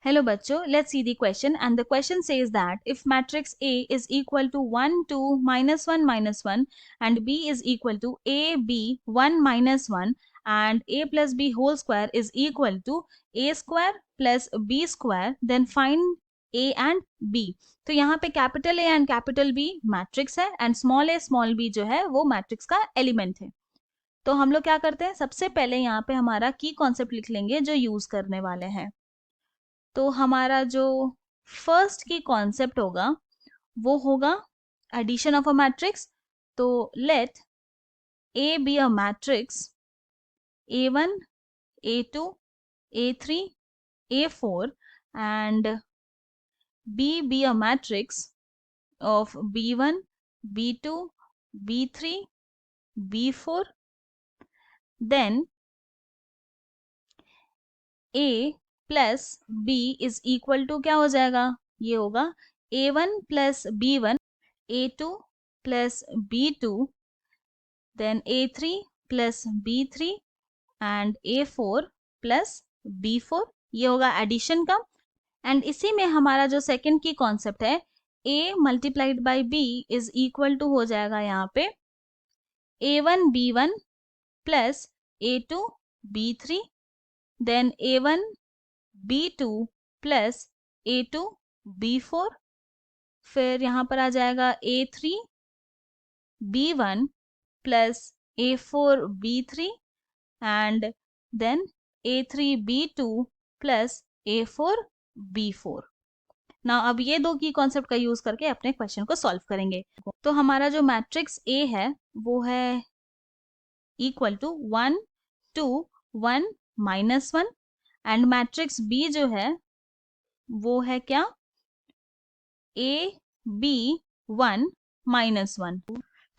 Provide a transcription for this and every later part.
Hello bachcho, let's see the question, and the question says that if matrix A is equal to 1, 2, minus 1, minus 1 and B is equal to A, B, 1, minus 1 and A plus B whole square is equal to A square plus B square, then find A and B. तो यहाँ पे capital A and capital B matrix है and small a small b जो है वो matrix का element है. तो हम लोग क्या करते हैं, सबसे पहले यहाँ पे हमारा की कॉन्सेप्ट लिख लेंगे जो यूज करने वाले हैं. तो हमारा जो फर्स्ट की कॉन्सेप्ट होगा वो होगा एडिशन ऑफ अ मैट्रिक्स. तो let A be a matrix A1, A2, A3, A4 and B be a matrix of B1, B2, B3, B4. Then A plus B is equal to क्या हो जाएगा, ये होगा A1 plus B1, A2 plus B2, then A3 plus B3 and A4 plus B4. ये होगा addition का. And इसी में हमारा जो सेकंड की कॉन्सेप्ट है A multiplied by B is equal to हो जाएगा यहाँ पे A1 B1 plus A2 B3, then A1 B2 plus A2 B4, फिर यहाँ पर आ जाएगा A3 B1 plus A4 B3 and then A3 B2 plus A4 B4. ना अब ये दो की कॉन्सेप्ट का यूज करके अपने क्वेश्चन को सॉल्व करेंगे. तो हमारा जो मैट्रिक्स A है वो है equal to 1, 2, 1, -1 and matrix B जो है वो है क्या, AB 1, -1.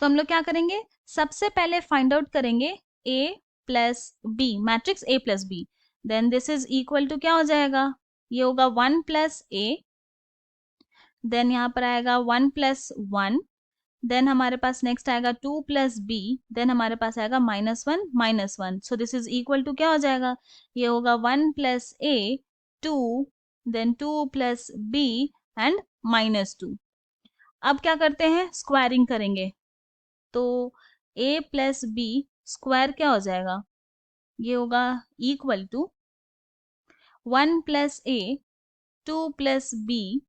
तो हम लोग क्या करेंगे, सबसे पहले फाइंड आउट करेंगे A plus B, matrix A plus B. Then this is equal to क्या हो जाएगा, ये होगा 1 प्लस A, देन यहाँ पर आएगा 1 प्लस 1, देन हमारे पास नेक्स्ट आएगा 2 प्लस B, देन हमारे पास आएगा -1, -1. So this is equal to क्या हो जाएगा, ये होगा 1 plus A, 2, then 2 plus B and -2. अब क्या करते हैं, स्क्वायरिंग करेंगे. तो A प्लस B स्क्वायर क्या हो जाएगा, ये होगा equal to 1 plus A, 2 plus B,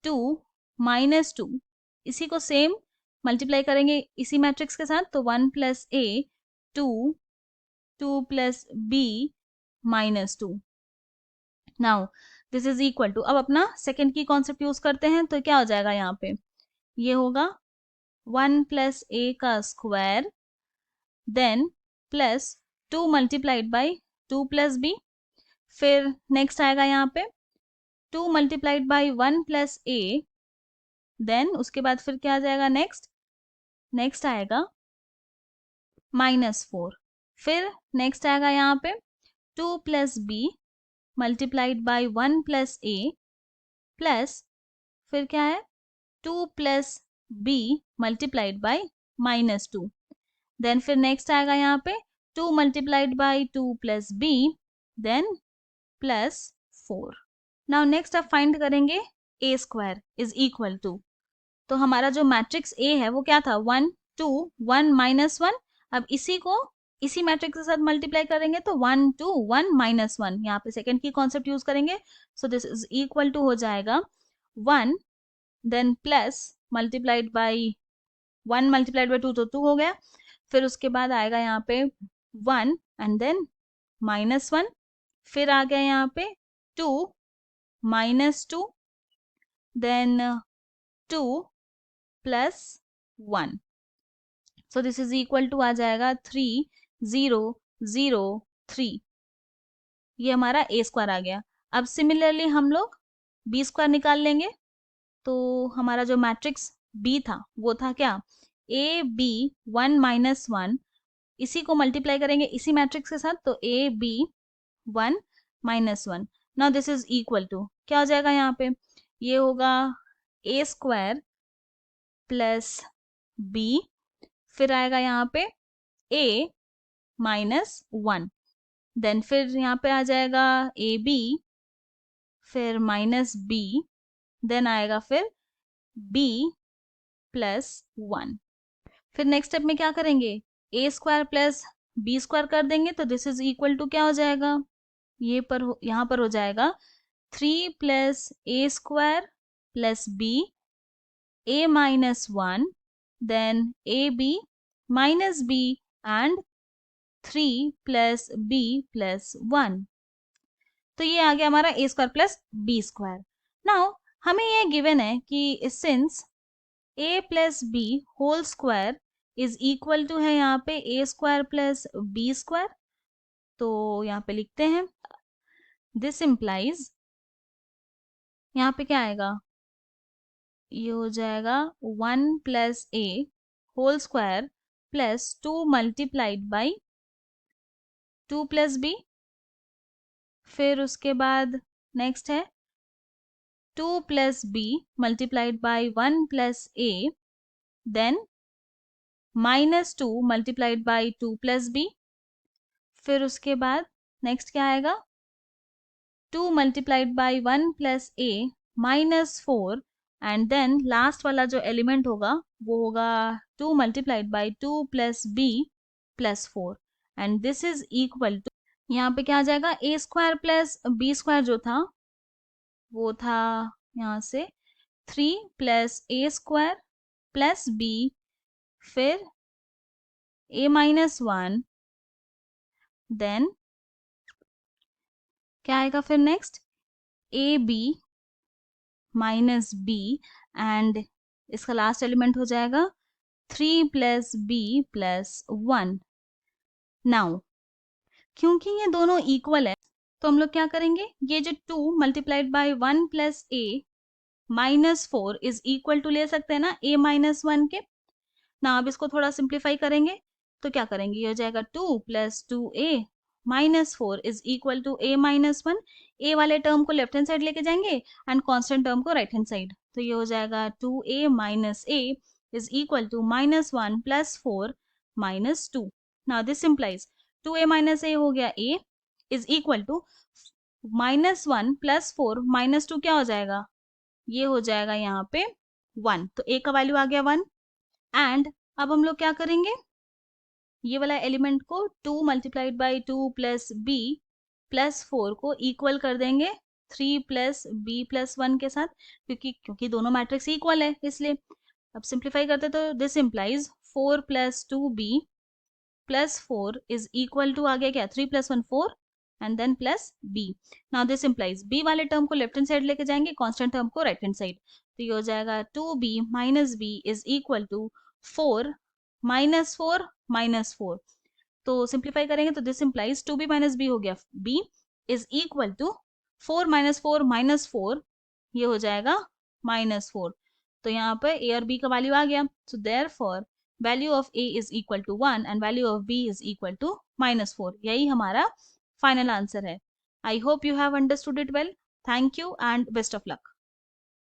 2 -2. इसी को सेम मल्टीप्लाई करेंगे इसी मैट्रिक्स के साथ. तो 1 plus A, 2, 2 plus B, -2. Now this is equal to, अब अपना सेकेंड की कॉन्सेप्ट यूज करते हैं. तो क्या हो जाएगा यहाँ पे, ये होगा 1 प्लस A का square, then plus 2 multiplied by 2 plus B, फिर नेक्स्ट आएगा यहाँ पे 2 multiplied by 1 plus A, then उसके बाद फिर क्या आ जाएगा, नेक्स्ट आएगा -4, फिर नेक्स्ट आएगा यहाँ पे 2 plus B multiplied by 1 plus A, plus फिर क्या है 2 plus B multiplied by -2, then फिर नेक्स्ट आएगा यहाँ पे 2 multiplied by 2 plus B, then plus 4. Now next अब फाइंड करेंगे A square is equal to, तो हमारा जो मैट्रिक्स A है वो क्या था, 1, 2, 1, -1. अब इसी को इसी मैट्रिक्स के साथ मल्टीप्लाई करेंगे तो 1, 2, 1, -1. यहाँ पे सेकंड की कॉन्सेप्ट यूज करेंगे. So this is equal to हो जाएगा 1, then plus multiplied by 1 multiplied by 2 तो 2 हो गया, फिर उसके बाद आएगा यहाँ पे 1 एंड देन -1, फिर आ गया यहाँ पे 2, -2, then 2 plus 1. So this is equal to आ जाएगा 3, 0, 0, 3. ये हमारा A स्क्वायर आ गया. अब सिमिलरली हम लोग B स्क्वायर निकाल लेंगे. तो हमारा जो मैट्रिक्स B था वो था क्या, AB 1, -1. इसी को मल्टीप्लाई करेंगे इसी मैट्रिक्स के साथ, तो AB 1, -1. Now this is equal to क्या हो जाएगा यहाँ पे, ये होगा A स्क्वायर प्लस B, फिर आएगा यहाँ पे A -1, देन फिर यहाँ पे आ जाएगा AB, फिर माइनस बी, देन आएगा फिर बी प्लस 1। फिर नेक्स्ट स्टेप में क्या करेंगे, ए स्क्वायर प्लस बी स्क्वायर कर देंगे, तो दिस इज इक्वल टू क्या हो जाएगा, यहाँ पर हो जाएगा 3 plus A square plus B a minus 1, then ab minus b and 3 plus b plus 1। तो ये आ गया हमारा a square plus B square. Now हमें ये गिवन है कि since a plus B whole square is equal to है यहाँ पे a square plus B square, तो यहाँ पे लिखते हैं दिस इम्प्लाइज, यहाँ पे क्या आएगा, ये हो जाएगा 1 plus A whole square plus 2 multiplied by 2 plus B. फिर उसके बाद नेक्स्ट है 2 plus B multiplied by 1 plus A, then minus 2 multiplied by 2 plus B. फिर उसके बाद नेक्स्ट क्या आएगा, 2 multiplied by 1 plus A minus 4, and then last वाला जो एलिमेंट होगा वो होगा 2 multiplied by 2 plus B plus 4, and this is equal to, यहाँ पे क्या आ जाएगा, A square plus B square जो था वो था यहाँ से 3 plus A square plus B, फिर ए माइनस 1, देन क्या आएगा फिर next A B minus B, and इसका लास्ट एलिमेंट हो जाएगा 3 प्लस बी प्लस 1। नाउ क्योंकि ये दोनों इक्वल है तो हम लोग क्या करेंगे, ये जो 2 multiplied by 1 plus A minus 4 is equal to ले सकते हैं ना ए माइनस 1 के। ना अब इसको थोड़ा सिंप्लीफाई करेंगे तो क्या करेंगे, ये हो जाएगा 2 plus 2a minus 4 is equal to a minus 1। A वाले टर्म को लेफ्ट हैंड साइड लेके जाएंगे एंड कांस्टेंट टर्म को राइट हैंड साइड, तो ये हो जाएगा 2a minus a is equal to minus 1 plus 4 minus 2। Now this implies 2a minus a हो गया a is equal to minus 1 plus 4 minus 2 क्या हो जाएगा, ये हो जाएगा यहाँ पे 1, तो a का वैल्यू आ गया 1। एंड अब हम लोग क्या करेंगे, ये वाला एलिमेंट को 2 multiplied by 2 plus B plus 4 को इक्वल कर देंगे 3 प्लस बी प्लस 1 के साथ, क्योंकि दोनों मैट्रिक्स इक्वल है इसलिए। अब सिंप्लीफाई करते तो this implies 4 plus 2 b plus 4 is equal to आ गया क्या, 3 plus 1 4 and then plus b. Now this implies b वाले टर्म को लेफ्ट हैंड साइड लेके जाएंगे, कांस्टेंट टर्म को राइट हैंड साइड, तो ये हो जाएगा 2b minus b is equal to 4 minus 4 minus 4। तो सिंप्लीफाई करेंगे तो this implies 2b minus B हो गया b is equal to 4 minus 4 minus 4, ये हो जाएगा माइनस 4। तो यहाँ पर a और b का वैल्यू आ गया, so therefore value of a is equal to 1 and value of b is equal to minus 4। यही हमारा फाइनल आंसर है। I hope you have understood it well. Thank you and best of luck.